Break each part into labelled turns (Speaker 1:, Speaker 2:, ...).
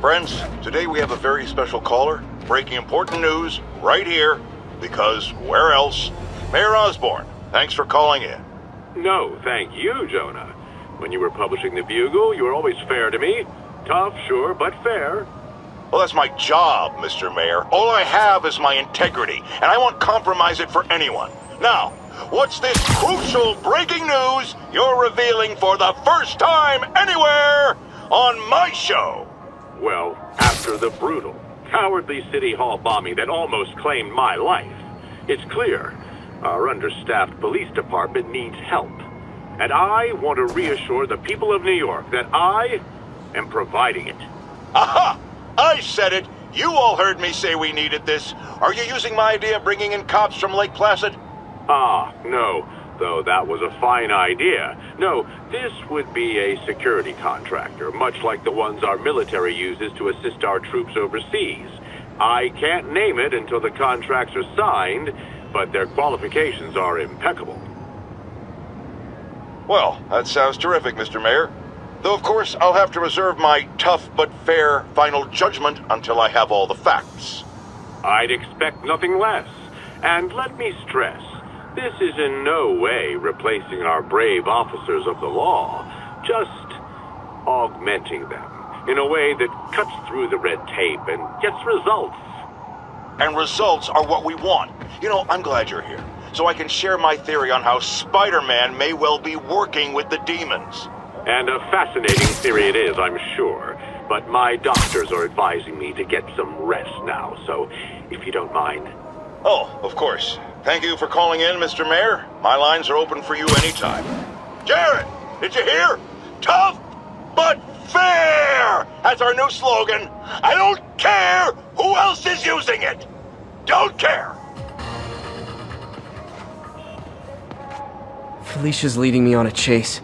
Speaker 1: Friends, today we have a very special caller, breaking important news right here, because where else? Mayor Osborne, thanks for calling in.
Speaker 2: No, thank you, Jonah. When you were publishing the Bugle, you were always fair to me. Tough, sure, but fair.
Speaker 1: Well, that's my job, Mr. Mayor. All I have is my integrity, and I won't compromise it for anyone. Now, what's this crucial breaking news you're revealing for the first time anywhere on my show?
Speaker 2: Well, after the brutal, cowardly City Hall bombing that almost claimed my life, it's clear our understaffed police department needs help. And I want to reassure the people of New York that I am providing it.
Speaker 1: Aha! I said it! You all heard me say we needed this. Are you using my idea of bringing in cops from Lake Placid?
Speaker 2: No. Though that was a fine idea. No, this would be a security contractor, much like the ones our military uses to assist our troops overseas. I can't name it until the contracts are signed, but their qualifications are impeccable.
Speaker 1: Well, that sounds terrific, Mr. Mayor. Though, of course, I'll have to reserve my tough but fair final judgment until I have all the facts.
Speaker 2: I'd expect nothing less. And let me stress, this is in no way replacing our brave officers of the law, just augmenting them in a way that cuts through the red tape and gets results.
Speaker 1: And results are what we want. You know, I'm glad you're here, so I can share my theory on how Spider-Man may well be working with the demons.
Speaker 2: And a fascinating theory it is, I'm sure. But my doctors are advising me to get some rest now, so if you don't mind.
Speaker 1: Oh, of course. Thank you for calling in, Mr. Mayor. My lines are open for you anytime. Jared, did you hear? Tough but fair! That's our new slogan. I don't care who else is using it. Don't care.
Speaker 3: Felicia's leading me on a chase,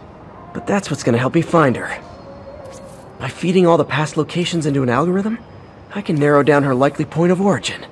Speaker 3: but that's what's gonna help me find her. By feeding all the past locations into an algorithm, I can narrow down her likely point of origin.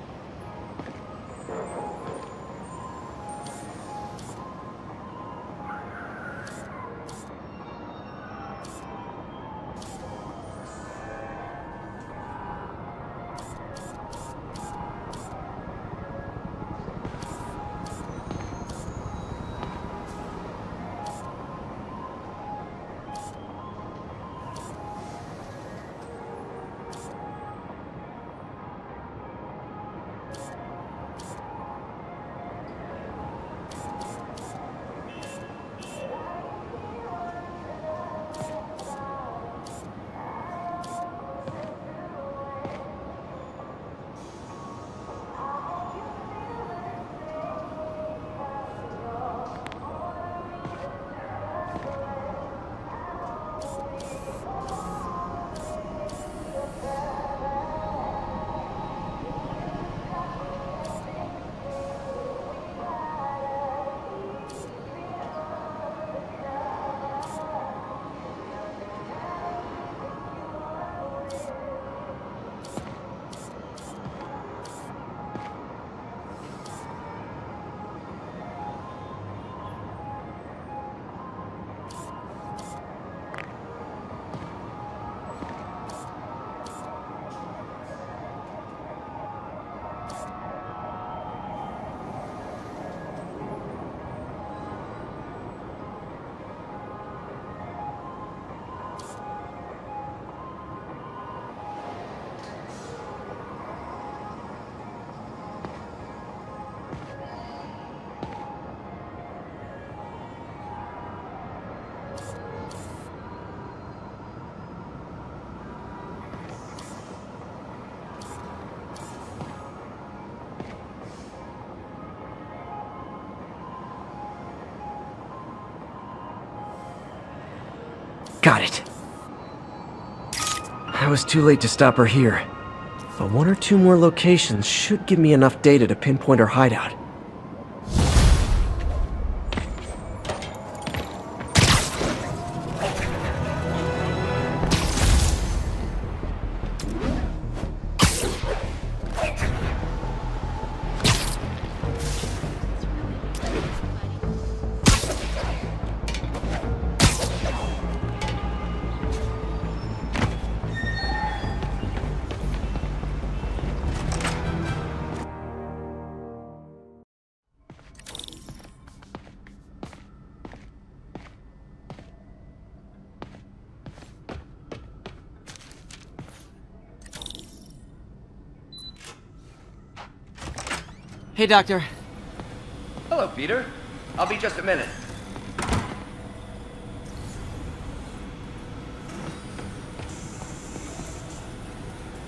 Speaker 3: Got it. I was too late to stop her here, but one or two more locations should give me enough data to pinpoint her hideout. Hey, Doctor.
Speaker 4: Hello, Peter. I'll be just a minute.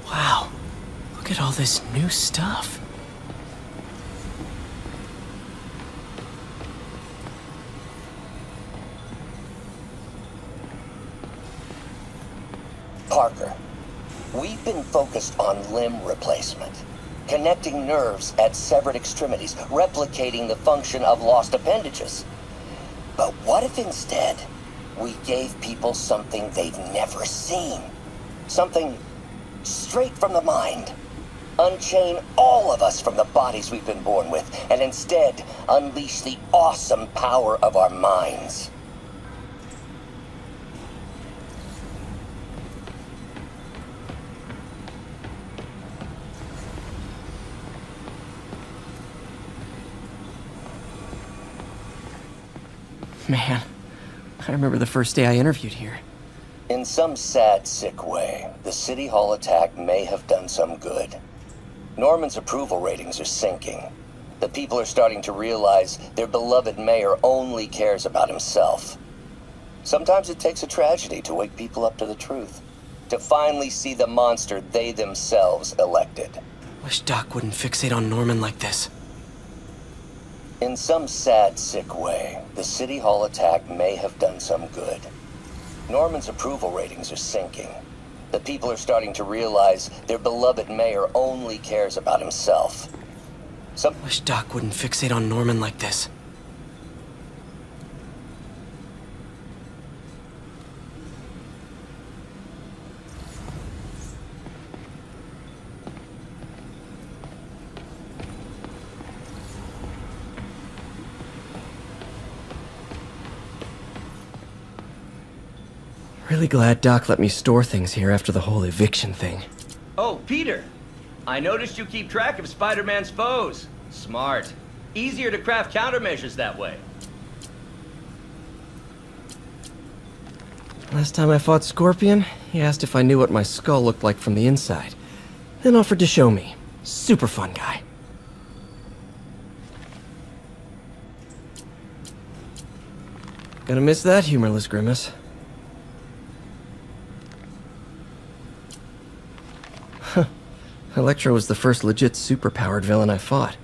Speaker 3: Wow. Look at all this new stuff.
Speaker 5: Parker, we've been focused on limb replacement, connecting nerves at severed extremities, replicating the function of lost appendages. But what if instead we gave people something they've never seen? Something straight from the mind. Unchain all of us from the bodies we've been born with, and instead unleash the awesome power of our minds.
Speaker 3: Man, I remember the first day I interviewed here.
Speaker 5: In some sad, sick way, the City Hall attack may have done some good. Norman's approval ratings are sinking. The people are starting to realize their beloved mayor only cares about himself. Sometimes it takes a tragedy to wake people up to the truth, to finally see the monster they themselves elected.
Speaker 3: Wish Doc wouldn't fixate on Norman like this.
Speaker 5: In some sad, sick way, the City Hall attack may have done some good. Norman's approval ratings are sinking. The people are starting to realize their beloved mayor only cares about himself.
Speaker 3: Wish Doc wouldn't fixate on Norman like this. Really glad Doc let me store things here after the whole eviction thing.
Speaker 4: Oh, Peter. I noticed you keep track of Spider-Man's foes. Smart. Easier to craft countermeasures that way.
Speaker 3: Last time I fought Scorpion, he asked if I knew what my skull looked like from the inside. Then offered to show me. Super fun guy. Gonna miss that humorless grimace. Electro was the first legit superpowered villain I fought.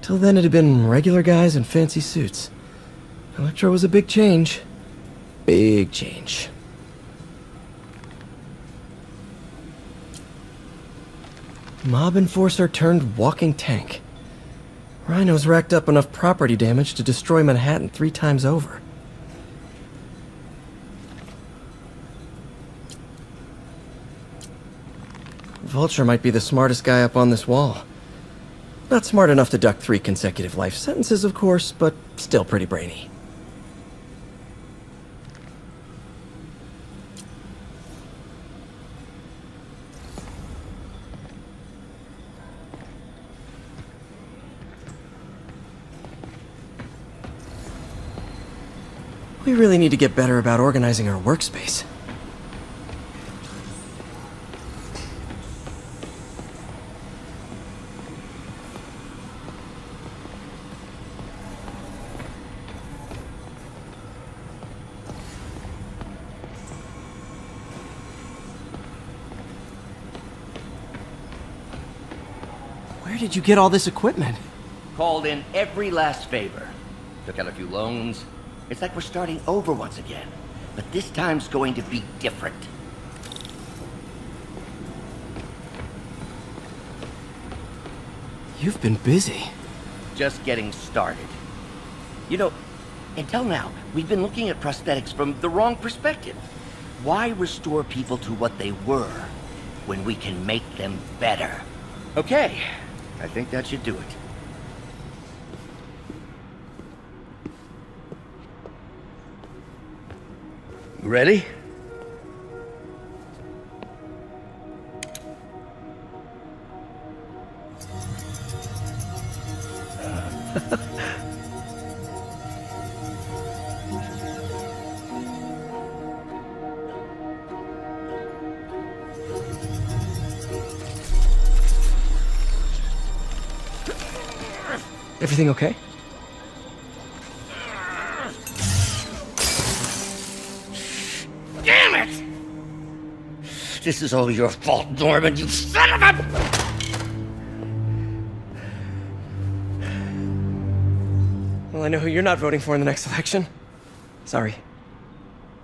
Speaker 3: Till then it had been regular guys in fancy suits. Electro was a big change. Big change. Mob enforcer turned walking tank. Rhino's racked up enough property damage to destroy Manhattan 3 times over. Vulture might be the smartest guy up on this wall. Not smart enough to duck 3 consecutive life sentences, of course, but still pretty brainy. We really need to get better about organizing our workspace. Where did you get all this equipment?
Speaker 4: Called in every last favor. Took out a few loans. It's like we're starting over once again. But this time's going to be different.
Speaker 3: You've been busy.
Speaker 4: Just getting started. You know, until now, we've been looking at prosthetics from the wrong perspective. Why restore people to what they were when we can make them better? Okay, I think that should do it. Ready?
Speaker 3: Everything okay?
Speaker 4: Damn it! This is all your fault, Norman, you son of a...
Speaker 3: Well, I know who you're not voting for in the next election. Sorry.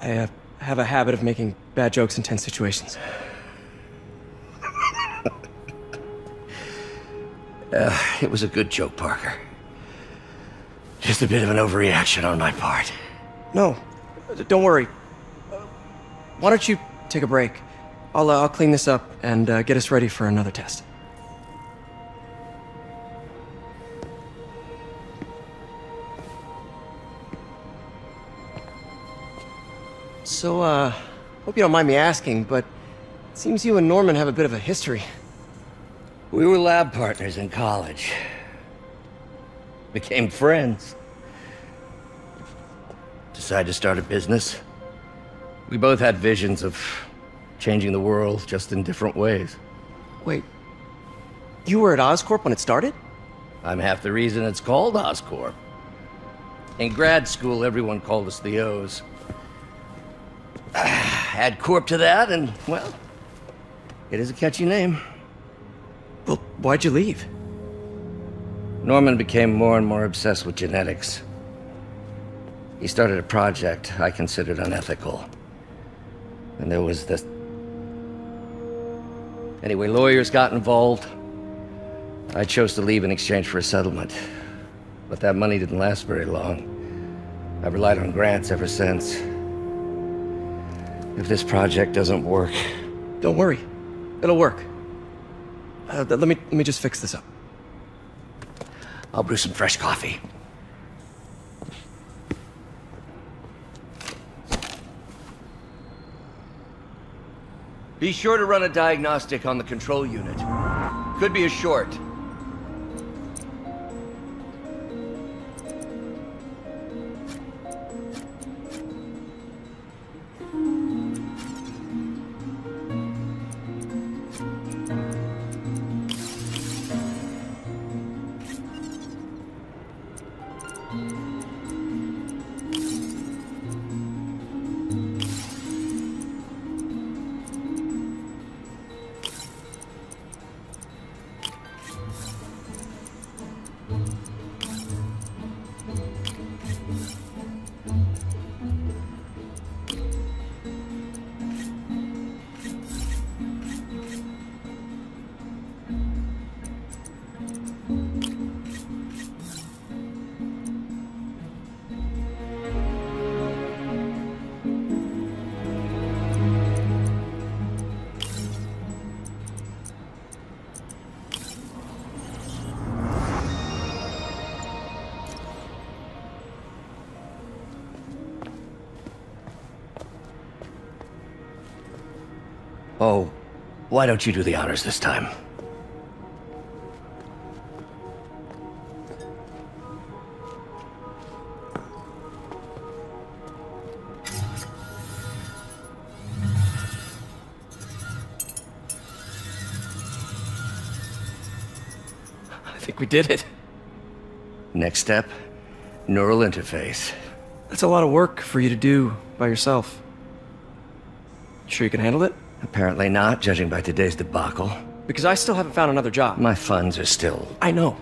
Speaker 3: I have a habit of making bad jokes in tense situations.
Speaker 4: It was a good joke, Parker. Just a bit of an overreaction on my part.
Speaker 3: No, don't worry. Why don't you take a break? I'll clean this up and get us ready for another test. So, hope you don't mind me asking, but it seems you and Norman have a bit of a history.
Speaker 4: We were lab partners in college. Became friends. Decided to start a business. We both had visions of changing the world, just in different ways.
Speaker 3: Wait, you were at Oscorp when it started?
Speaker 4: I'm half the reason it's called Oscorp. In grad school, everyone called us the O's. Add Corp to that, and, well, it is a catchy name.
Speaker 3: Well, why'd you leave?
Speaker 4: Norman became more and more obsessed with genetics. He started a project I considered unethical. And there was this... Anyway, lawyers got involved. I chose to leave in exchange for a settlement. But that money didn't last very long. I've relied on grants ever since. If this project doesn't work...
Speaker 3: Don't worry. It'll work. Let me just fix this up.
Speaker 4: I'll brew some fresh coffee. Be sure to run a diagnostic on the control unit. Could be a short. Oh, why don't you do the honors this time?
Speaker 3: I think we did it.
Speaker 4: Next step, neural interface.
Speaker 3: That's a lot of work for you to do by yourself. Sure you can handle it?
Speaker 4: Apparently not, judging by today's debacle.
Speaker 3: Because I still haven't found another job.
Speaker 4: My funds are still...
Speaker 3: I know.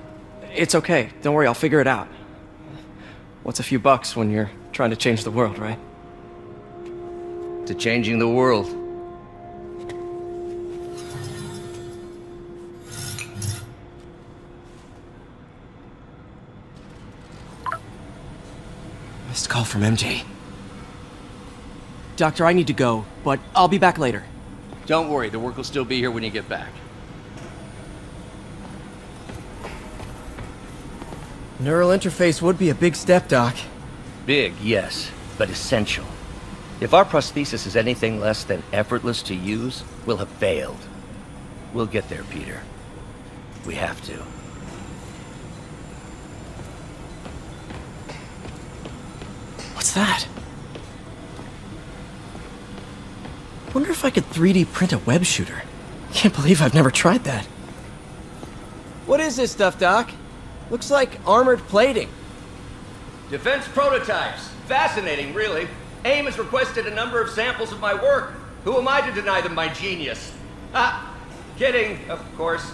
Speaker 3: It's okay. Don't worry, I'll figure it out. What's a few bucks when you're trying to change the world, right?
Speaker 4: To changing the world.
Speaker 3: Missed call from MJ. Doctor, I need to go, but I'll be back later.
Speaker 4: Don't worry, the work will still be here when you get back.
Speaker 3: Neural interface would be a big step, Doc.
Speaker 4: Big, yes, but essential. If our prosthesis is anything less than effortless to use, we'll have failed. We'll get there, Peter. We have to.
Speaker 3: What's that? Wonder if I could 3D print a web shooter. Can't believe I've never tried that. What is this stuff, Doc? Looks like armored plating.
Speaker 6: Defense prototypes. Fascinating, really. AIM has requested a number of samples of my work. Who am I to deny them my genius? Ah, kidding, of course.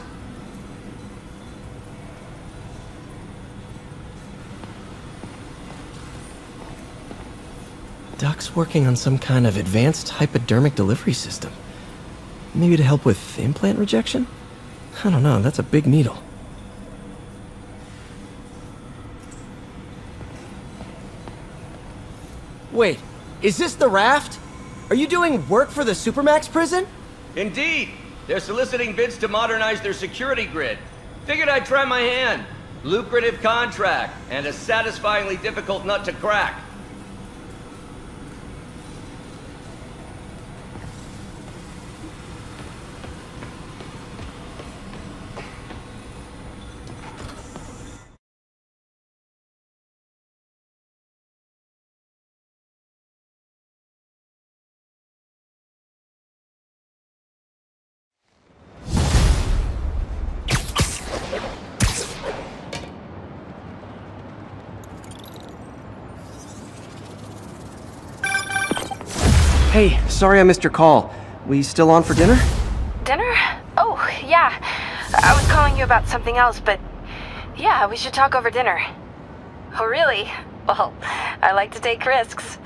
Speaker 3: Duck's working on some kind of advanced hypodermic delivery system. Maybe to help with implant rejection? I don't know, that's a big needle. Wait, is this the raft? Are you doing work for the Supermax prison?
Speaker 6: Indeed. They're soliciting bids to modernize their security grid. Figured I'd try my hand. Lucrative contract, and a satisfyingly difficult nut to crack.
Speaker 3: Hey, sorry I missed your call. We still on for dinner?
Speaker 7: Dinner? Oh, yeah. I was calling you about something else, but yeah, we should talk over dinner. Oh, really? Well, I like to take risks.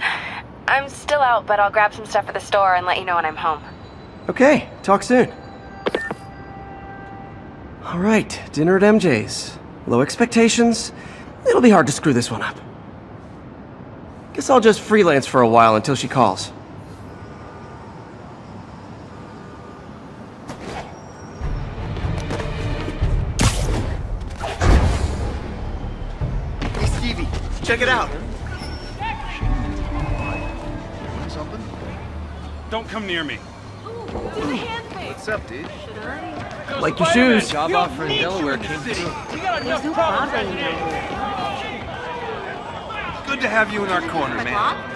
Speaker 7: I'm still out, but I'll grab some stuff at the store and let you know when I'm home.
Speaker 3: Okay, talk soon. Alright, dinner at MJ's. Low expectations. It'll be hard to screw this one up. Guess I'll just freelance for a while until she calls.
Speaker 8: Check it out.
Speaker 9: Something? Don't come near me.
Speaker 8: What's up, dude?
Speaker 3: Like your shoes.
Speaker 8: Job offer in Delaware came through.
Speaker 9: We got enough problems right here. Good to have you in our corner, man.